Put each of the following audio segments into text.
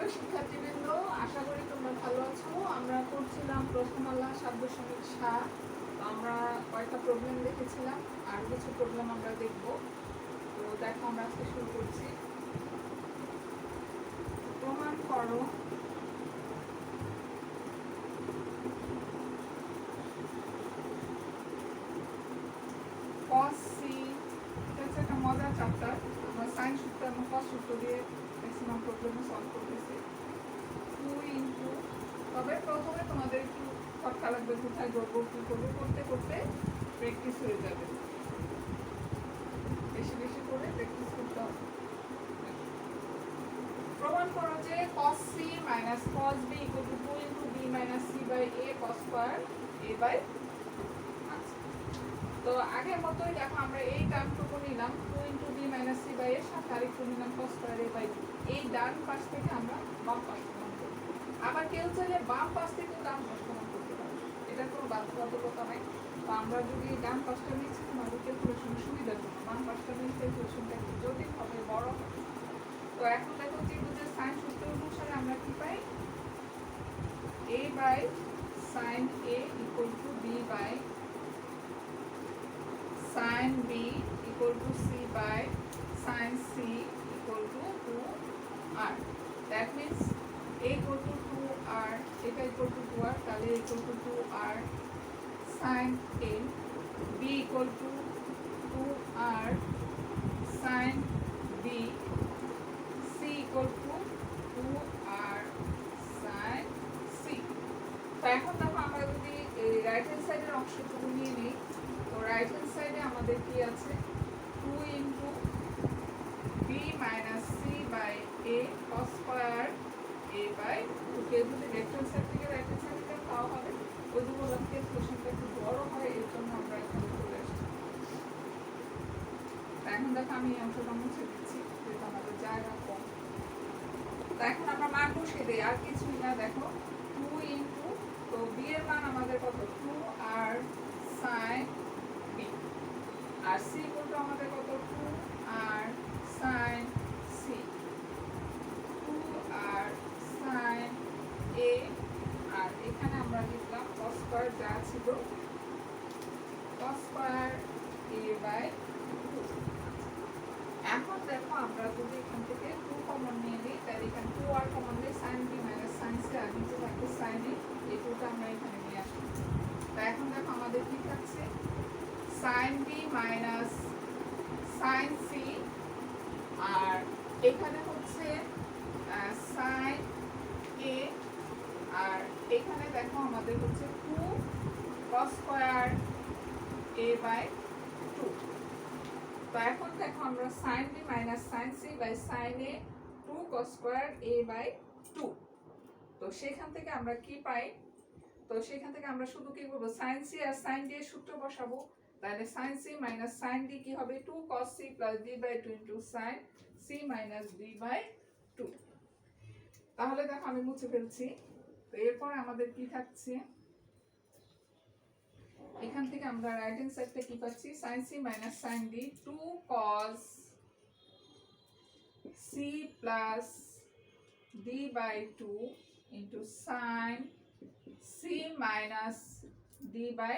প্রিয় শিক্ষার্থীবৃন্দ, আশা করি তোমরা ভালো আছো। আমরা করছিলাম প্রথমালা 7.7। আমরা কয়েকটা প্রবলেম দেখেছিলাম, আর কিছু প্রবলেম আমরা দেখব। তো দেখো, আমরা আজকে শুরু করছি। প্রমাণ করো cos c, এটা হচ্ছে একটা মজার চ্যাপ্টার। আমরা সাইন সূত্র এবং cos সূত্র দিয়ে ম্যাক্সিমাম প্রবলেম সলভ করতেছি। 2 ইন্টু, তবে প্রথমে তোমাদের একটু খটকা লাগবে, কোথায় করবো কি করবো, করতে করতে প্র্যাকটিস হয়ে যাবে। বেশি বেশি করে প্র্যাকটিস করতে হবে। প্রমাণ করো যে cos c minus cos b equal to 2 into b minus c by a cos square a by। তো আগের মতোই দেখো, আমরা এই টার্মটুকু নিলাম 2 into b minus c by a, সাথে আরেকটু নিলাম cos square a by 2। এই ডান পাশ থেকে আমরা বাম পাশ প্রমাণ করব। আবার কেউ চাইলে বাম পাশ থেকে ডান পাশ প্রমাণ করতে পারে, এটার কোনো বাধ্যবাধকতা নাই। তো আমরা যদি ডান পাশটা নিচ্ছি তোমাদের ক্যালকুলেশন সুবিধার জন্য, বাম পাশটা নিয়ে ক্যালকুলেশনটা একটু জটিল হবে, বড় হবে। তো এখন দেখো, ত্রিভুজের সাইন সূত্র অনুসারে আমরা কি পাই? a by sin a equal to b by sin b equal to c by sin c equal to 2r. That means a equal to 2r, এটা equal to 2r, তাহলে equal to 2r sin a, b equal to 2r sin b, c equal to 2r sin c। তো এখন দেখো, আমরা যদি right hand সাইডের অংশটুকু নিয়ে নিই, তো রাইট হ্যান্ড সাইডে আমাদের কি আছে? 2 into b minus c by a cos square a by 2। কেউ যদি লেফট হ্যান্ড সাইড থেকে রাইট হ্যান্ড সাইডে তাও হবে। ওই যে বললাম ক্যালকুলেশনটা একটু বড় হয়, এর জন্য আমরা এখানে চলে আসছি। এখন দেখো, আমি এই অংশটা মুছে দিচ্ছি, যেটা আমাদের জায়গা কম। তো এখন আমরা মান বসিয়ে দিই, আর কিছুই না। দেখো 2 ইন্টু, তো b এর মান আমাদের কত? 2r sin b, আর c ইকুয়াল টু আমাদের কত? 2r sin c, 2r sin a, আর এখানে আমরা লিখলাম cos স্কয়ার যা ছিল cos স্কয়ার a বাই 2। এখন দেখো, আমরা যদি এখান থেকে 2 কমন নিয়ে নিই, তাহলে এখানে 2r কমন নিয়ে sin b minus sin c, আর নিচে থাকবে sin a, এই 2টা আমরা এখানে নিয়ে আসবো। তো এখন দেখো, আমাদের কি থাকছে? sin b minus sin c, আর এখানে হচ্ছে sin a, আর এখানে দেখো আমাদের হচ্ছে 2 cos স্কয়ার a বাই 2। তো এখন দেখো, আমরা sin b minus sin c by sin a 2 cos square a by 2। তো সেখান থেকে আমরা কি পাই? তো সেখান থেকে আমরা শুধু কি করব? sin c আর sin d এর সূত্র বসাবো। তাহলে sin c minus sin d কি হবে? 2 cos c plus b by 2 into sin c minus b by 2। তাহলে দেখো, আমি মুছে ফেলছি। তো এরপর আমাদের কি থাকছে? এখান থেকে আমরা রাইট হ্যান্ড সাইডটা কি পাচ্ছি? sin c minus sin d 2 cos c plus d by 2 into sin c minus d by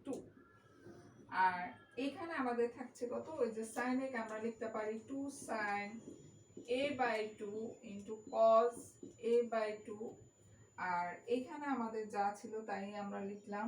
2। আর এখানে আমাদের থাকছে কত? ওই যে sin a কে আমরা লিখতে পারি 2 sin a by 2 into cos a by 2, আর এখানে আমাদের যা ছিল তাই আমরা লিখলাম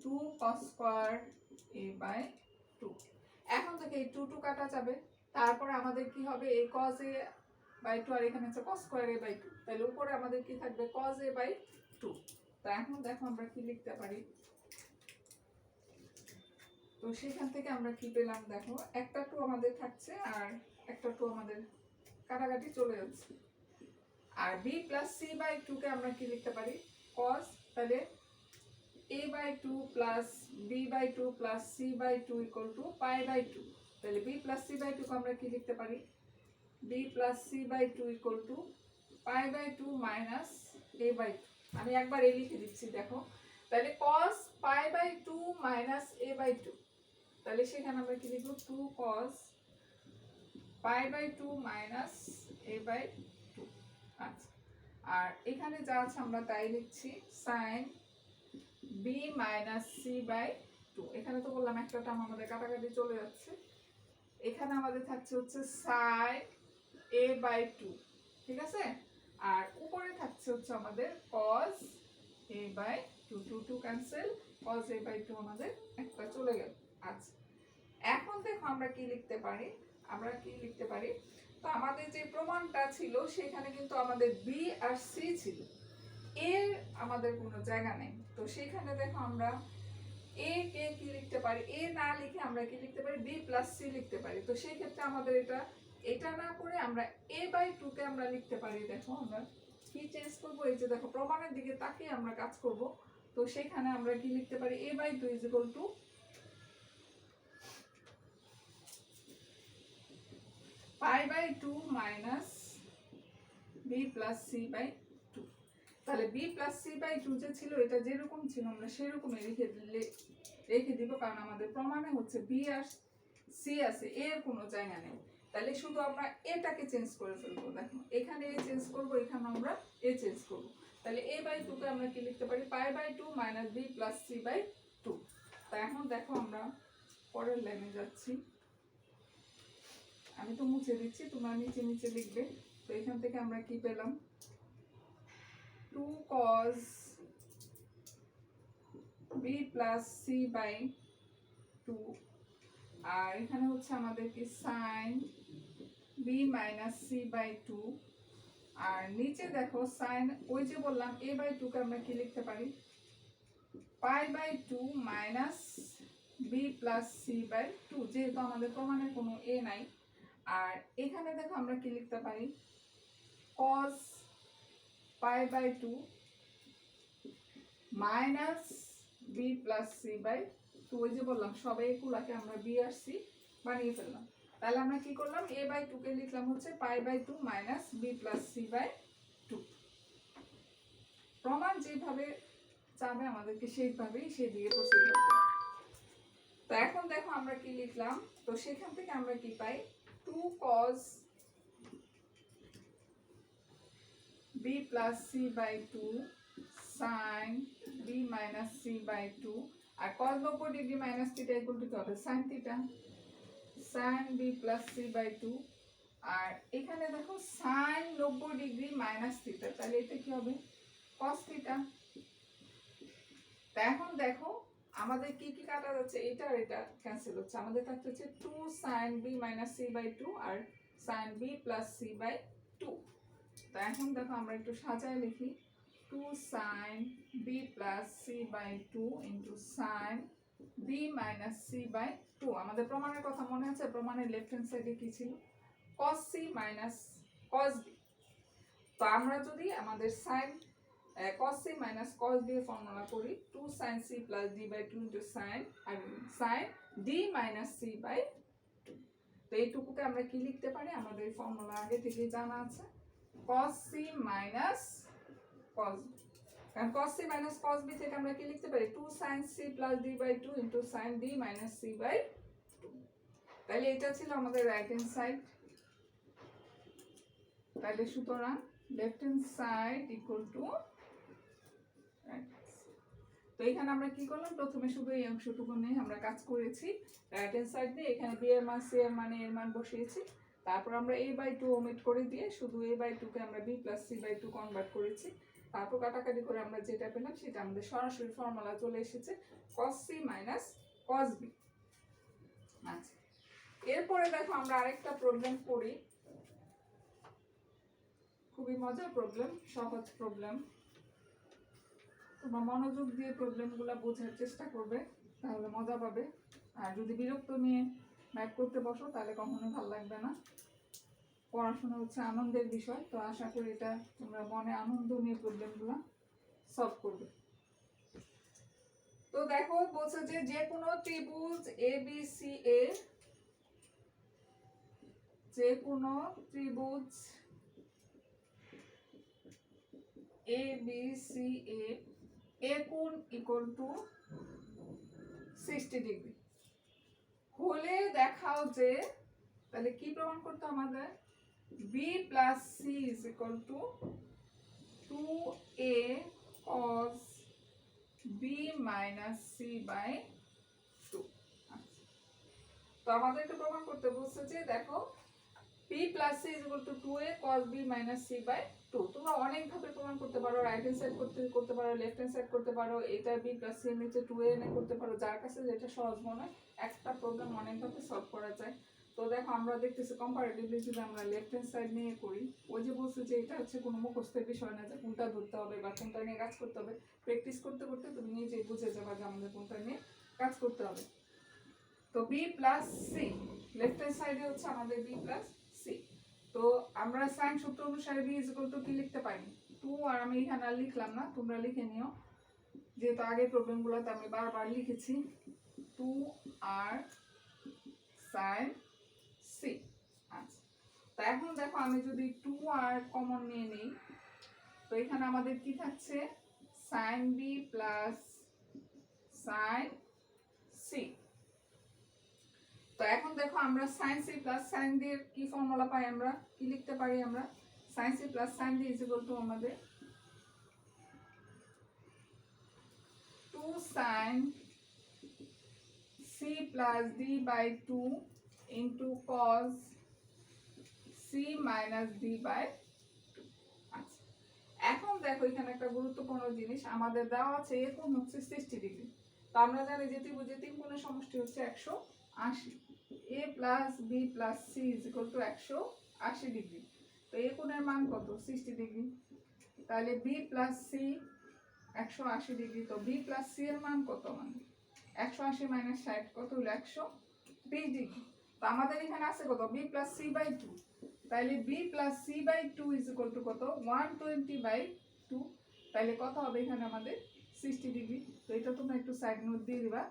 2 cos স্কয়ার a by 2। এখন থেকে এই 2 2 কাটা যাবে, তারপরে আমাদের কি হবে? এই cos a by 2, আর এখানে আছে cos স্কয়ার a by 2, তাহলে উপরে আমাদের কি থাকবে? cos a by 2। তো এখন দেখো, আমরা কি লিখতে পারি? তো সেখান থেকে আমরা কি পেলাম? দেখো, একটা 2 আমাদের থাকছে, আর একটা 2 আমাদের কাটাকাটি চলে যাচ্ছে। আর b plus c by 2 কে আমরা কি লিখতে পারি? cos, তাহলে a by 2 plus b by 2 plus c by 2 equal to pi by 2। তাহলে b plus c by 2 কে আমরা কি লিখতে পারি? b plus c by 2 equal to pi by 2 minus a by 2। আমি একবার a লিখে দিচ্ছি, দেখো। তাহলে cos pi by 2 minus a by 2, তাহলে সেখানে আমরা কি লিখব? 2 cos pi by 2 minus a by 2। আচ্ছা, আর এখানে যা আছে আমরা তাই লিখছি, sine B minus C by two. এখানে তো বললাম একটা টার্ম আমাদের কাটাকাটি চলে যাচ্ছে, এখানে আমাদের থাকছে হচ্ছে সাইন এ বাই টু, ঠিক আছে। আর উপরে থাকছে হচ্ছে আমাদের cos A by two, two two cancel, cos A by two আমাদের একটা চলে গেল। আচ্ছা, এখন দেখো আমরা কি লিখতে পারি, আমরা কি লিখতে পারি, তো আমাদের যে প্রমাণটা ছিল সেখানে কিন্তু আমাদের বি আর সি ছিল, এর আমাদের কোনো জায়গা নেই। তো সেখানে দেখো আমরা এ কে কি লিখতে পারি, এ না লিখে আমরা কি লিখতে পারি, বি প্লাস সি লিখতে পারি। তো সেই ক্ষেত্রে আমাদের এটা না করে আমরা এ বাই টু কে আমরা লিখতে পারি। দেখো আমরা কি চেঞ্জ করবো, এই যে দেখো প্রমাণের দিকে তাকিয়ে আমরা কাজ করব। তো সেখানে আমরা কি লিখতে পারি, A by two is equal to pi by two minus B plus C by two. তাহলে B plus C by two যে ছিল, এটা যেরকম ছিল আমরা সেরকমই রেখে দিব, কারণ আমাদের প্রমাণে হচ্ছে বি আর সি আছে, এর কোনো জায়গা নেই। তাহলে শুধু আমরা এটাকে চেঞ্জ করে ফেলবো। দেখো এখানে এ চেঞ্জ করবো, এখানে আমরা এ চেঞ্জ করবো। তাহলে এ বাই টুকে আমরা কি লিখতে পারি, pi by two minus B plus C by two. তা এখন দেখো আমরা পরের লাইনে যাচ্ছি, আমি তো মুছে দিচ্ছি, তোমরা নিচে নিচে লিখবে। তো এখান থেকে আমরা কি পেলাম, 2 cos b plus c by 2, আর এখানে হচ্ছে আমাদের কি sin b minus c by 2, আর নিচে দেখো sin, ওই যে বললাম a by 2 কে আমরা কি লিখতে পারি, pi by 2 minus b plus c by 2, যেহেতু আমাদের প্রমাণের কোনো a নাই। আর এখানে দেখো আমরা কি লিখতে পারি, cos pi by 2 minus B plus C by two, ওই যে বললাম সব এগুলাকে আমরা বি আর সি বানিয়ে ফেললাম। তাহলে আমরা কি করলাম, এ বাই টু কে লিখলাম হচ্ছে pi by two minus B plus C by two. প্রমাণ যেভাবে চাবে আমাদেরকে সেইভাবেই সেদিকে প্রসিড করতে হবে। তো এখন দেখো আমরা কি লিখলাম, তো সেখান থেকে আমরা কি পাই, 2 cos b plus c by 2 sin b minus c by 2, আর cos 90 degree minus theta equal to কি হবে, sin থিটা, sin b plus c by 2। আর এখানে দেখো sin 90 ডিগ্রি মাইনাস থিটা, তাহলে এটা কি হবে, cos থিটা। তা এখন দেখো আমাদের কি কি কাটা যাচ্ছে, এটা আর এটা ক্যান্সেল হচ্ছে, আমাদের থাকতে হচ্ছে 2 sin b minus c by 2 R sin b plus c by 2। তো এখন দেখো আমরা একটু সাজায় লিখি, 2 sin b plus c by 2 into sin b minus c by 2। আমাদের প্রমাণের কথা মনে আছে, প্রমাণের লেফট হ্যান্ড সাইডে কি ছিল, cos c minus cos b। তো আমরা যদি আমাদের sin cos c minus cos b এর ফর্মুলা করি, 2 sin c plus d by 2 into sin d minus c by 2। তো এইটুকুকে আমরা কি লিখতে পারি, আমাদের ফর্মুলা আগে থেকে জানা আছে, cos c minus cos b। কারণ cos c minus cos b থেকে আমরা কি লিখতে পারি, 2 sin c plus d by 2 into sin d minus c by 2। তাহলে এটা ছিল আমাদের রাইট হ্যান্ড সাইড। তাহলে সুতরাং left hand side equal to right. তো এখানে আমরা কি করলাম, প্রথমে শুধু এই অংশটুকু নিয়ে আমরা কাজ করেছি, রাইট হ্যান্ড সাইড দিয়ে এখানে বি এর মান সি এর মানে এর মান বসিয়েছি। তারপর আমরা a বাই 2 ওমিট করে দিয়ে শুধু a বাই 2 কে আমরা b plus c by 2 convert করেছি। তারপর কাটাকাটি করে আমরা যেটা পেলাম সেটা আমাদের সরাসরি ফর্মুলা চলে এসেছে, cos c minus cos b। আচ্ছা, এরপরে দেখো আমরা আরেকটা প্রবলেম করি, খুবই মজার প্রবলেম, সহজ প্রবলেম। তোমরা মনোযোগ দিয়ে প্রবলেমগুলো বোঝার চেষ্টা করবে, তাহলে মজা পাবে। আর যদি বিরক্ত নিয়ে ম্যাথ করতে বসো তাহলে কখনোই ভালো লাগবে না। পড়াশোনা হচ্ছে আনন্দের বিষয়, তো আশা করি এটা তোমরা মনে আনন্দ নিয়ে প্রবলেমগুলো সলভ করবে। তো দেখো বলছে যে যে কোনো ত্রিভুজ ABC এর, যে কোনো ত্রিভুজ ABC এর কোণ ইকুয়াল টু 60 ডিগ্রি হলে দেখাও যে, তাহলে কি প্রমাণ করতে আমাদের, B plus C is equal to 2a cos b minus C by 2। তো আমাদেরকে প্রমাণ করতে বলছে যে দেখো b plus C is equal to 2a cos b minus C by 2। তোমরা অনেক ভাবে প্রমাণ করতে পারো, রাইট হ্যান্ড সাইড করতে পারো, লেফট হ্যান্ড সাইড করতে পারো, এটা b প্লাস সি এর নিচে 2a এনে করতে পারো, যার কাছে যেটা সহজ মনে হয়। একটা প্রবলেম অনেক ভাবে সলভ করা যায়। তো দেখো আমরা দেখতেছি কম্পারেটিভলি যদি আমরা লেফট হ্যান্ড সাইড নিয়ে করি, ওই যে বলছে যে এটা হচ্ছে কোনো মুখস্থের বিষয় না যে কোনটা ধরতে হবে বা কোনটা নিয়ে কাজ করতে হবে। প্র্যাকটিস করতে করতে তুমি নিজেই বুঝে যাবে যে আমাদের কোনটা নিয়ে কাজ করতে হবে। তো b plus C left hand সাইডে হচ্ছে আমাদের b প্লাস সি। তো আমরা সাইন সূত্র অনুসারে b ইজ ইকুয়াল টু কি লিখতে পারি 2, আর আমি এখানে আর লিখলাম না, তোমরা লিখে নিও, যেহেতু আগের প্রবলেমগুলোতে আমি বারবার লিখেছি 2r sin c। আচ্ছা, তো এখন দেখো আমি যদি 2r কমন নিয়ে নিই, তো এখানে আমাদের কি থাকছে sin b plus sin c। তো এখন দেখো আমরা sin c plus sin d এর কি ফর্মুলা পাই, আমরা কি লিখতে পারি, আমরা sin c plus sin d is equal to আমাদের 2 sin c plus d by 2 into cos c minus d by 2। আচ্ছা, এখন দেখো এখানে একটা গুরুত্বপূর্ণ জিনিস আমাদের দেওয়া আছে, এর কোণ হচ্ছে 60 ডিগ্রি। তো আমরা জানি যে ত্রিভুজের তিন কোণের সমষ্টি হচ্ছে 180। a plus b plus c is equal two 180 degree. তো এই কোণের মান কত 60 ডিগ্রি, তাহলে b প্লাস c 180 ডিগ্রি। তো b প্লাস c এর মান কত, মানে 180 মাইনাস 60 কত হলো 120 ডিগ্রি। তো আমাদের এখানে আছে কত b প্লাস c বাই 2, তাহলে b plus c by 2 is equal to কত 120 বাই 2, তাহলে কত হবে এখানে আমাদের 60 ডিগ্রি। তো এটা তোমরা একটু সাইড নোট দিয়ে দিবা,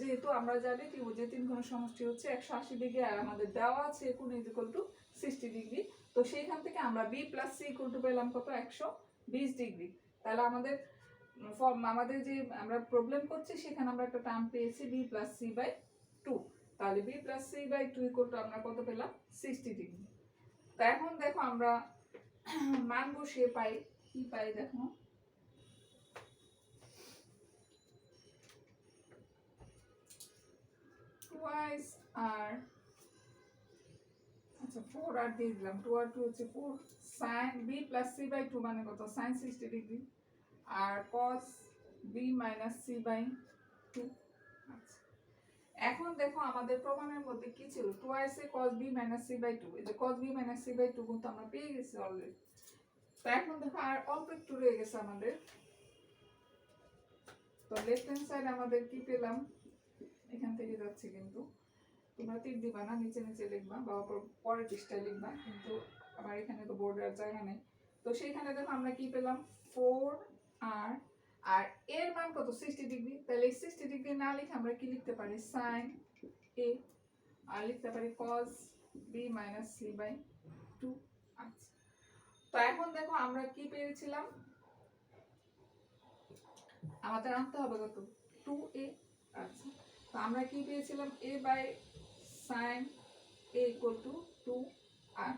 যেহেতু আমরা জানি ত্রিভুজের তিন কোণের সমষ্টি হচ্ছে 180 ডিগ্রি আর আমাদের দেওয়া আছে কোণ ইজ ইকুয়াল টু 60 ডিগ্রি। তো সেইখান থেকে আমরা b plus c equal two পেলাম কত 120 ডিগ্রি। তাহলে আমাদের আমাদের যে আমরা প্রবলেম করছি সেখানে আমরা একটা টার্ম পেয়েছি b প্লাস c বাই 2। তাহলে b plus c by 2 equal to আমরা কত পেলাম 60 ডিগ্রি। তো এখন দেখো আমরা মান বসিয়ে পাই, কি পাই দেখো twice r, আচ্ছা 4r দিয়ে দিলাম, 2r 2 হচ্ছে 4 sin b plus c by 2 মানে কত sin 60 ডিগ্রি আর cos b minus c by 2। আচ্ছা, এখন দেখো আমাদের প্রমাণের মধ্যে কি ছিল twice cos b minus c by 2, এই যে cos b minus c by 2 কিন্তু আমরা পেয়ে গেছি অলরেডি। তো এখন দেখো আর অল্প একটু রয়ে গেছে আমাদের। তো লেফট হ্যান্ড সাইড আমাদের কি পেলাম, এখান থেকে যাচ্ছে কিন্তু তোমরা তীর দিবা না, নিচে নিচে লিখবা বা পরের পৃষ্ঠায় লিখবা, কিন্তু আমার এখানে তো বোর্ডের জায়গা নেই। তো সেইখানে দেখো আমরা কি পেলাম 4r, আর এর মান কত 60 ডিগ্রি, তাহলে 60 ডিগ্রি না লিখে আমরা কি লিখতে পারি sin a, আর লিখতে পারি cos b minus c by 2। আচ্ছা, তো এখন দেখো আমরা কি পেয়েছিলাম, আমাদের আনতে হবে কত 2a। আচ্ছা, তো আমরা কি পেয়েছিলাম a by sin a equal to 2r।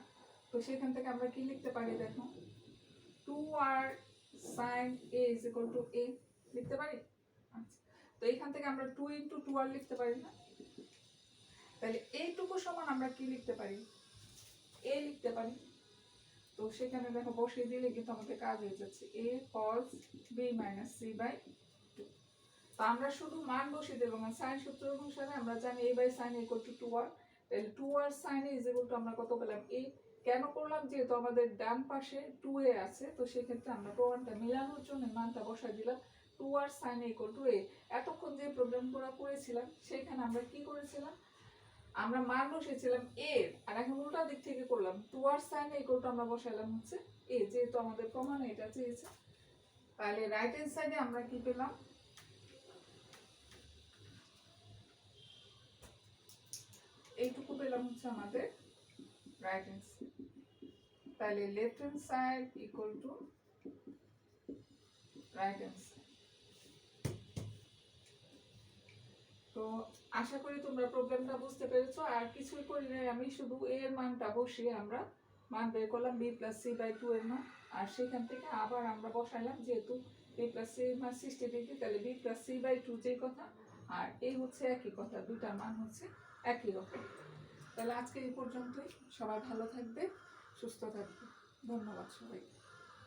তো সেখান থেকে আমরা কি লিখতে পারি দেখো 2r sin a is equal two a লিখতে পারি। আচ্ছা, তো এখান থেকে আমরা 2 ইন্টু 2r লিখতে পারি না, তাহলে এইটুকু সমান আমরা কি লিখতে পারি a লিখতে পারি। তো সেখানে দেখো বসিয়ে দিলে কিন্তু আমাদের কাজ হয়ে যাচ্ছে a cos b minus c by 2। তো আমরা শুধু মান বসিয়ে দেবো না, সাইন সূত্র অনুসারে আমরা জানি a by sin equal to 2r, তাহলে 2r sin is equal to আমরা কত পেলাম a। কেন করলাম, যেহেতু আমাদের ডান পাশে 2a আছে, তো সেক্ষেত্রে আমরা প্রমাণটা মিলানোর জন্য মানটা বসাই দিলাম 2r sin equal two a। এতক্ষণ যে প্রবলেমগুলো করেছিলাম সেখানে আমরা কি করেছিলাম, আমরা মান বসিয়েছিলাম a, আর এখন উল্টা দিক থেকে করলাম 2r sin ইকুয়াল টু আমরা বসাইলাম হচ্ছে a, যেহেতু আমাদের প্রমাণে এটা চেয়েছে। তাহলে রাইট হ্যান্ড সাইডে আমরা কি পেলাম, এইটুকু পেলাম হচ্ছে আমাদের রাইট হ্যান্ড সাইড। তাহলে left hand side equal to right hand side. তো আশা করি তোমরা প্রবলেমটা বুঝতে পেরেছো, আর কিছুই করি নাই, আমি শুধু এর মানটা বসিয়ে আমরা মান বের করলাম b+c/2 এর মান, আর সেখান থেকে আবার আমরা বসাইলাম যেহেতু b+c এর মান 60 ডিগ্রি, তাহলে b+c/2 যে কথা আর এই হচ্ছে একই কথা, দুটার মান হচ্ছে একই রকম। তাহলে আজকে এই পর্যন্তই, সবাই ভালো থাকবে, সুস্থ থাকবে, ধন্যবাদ সবাইকে।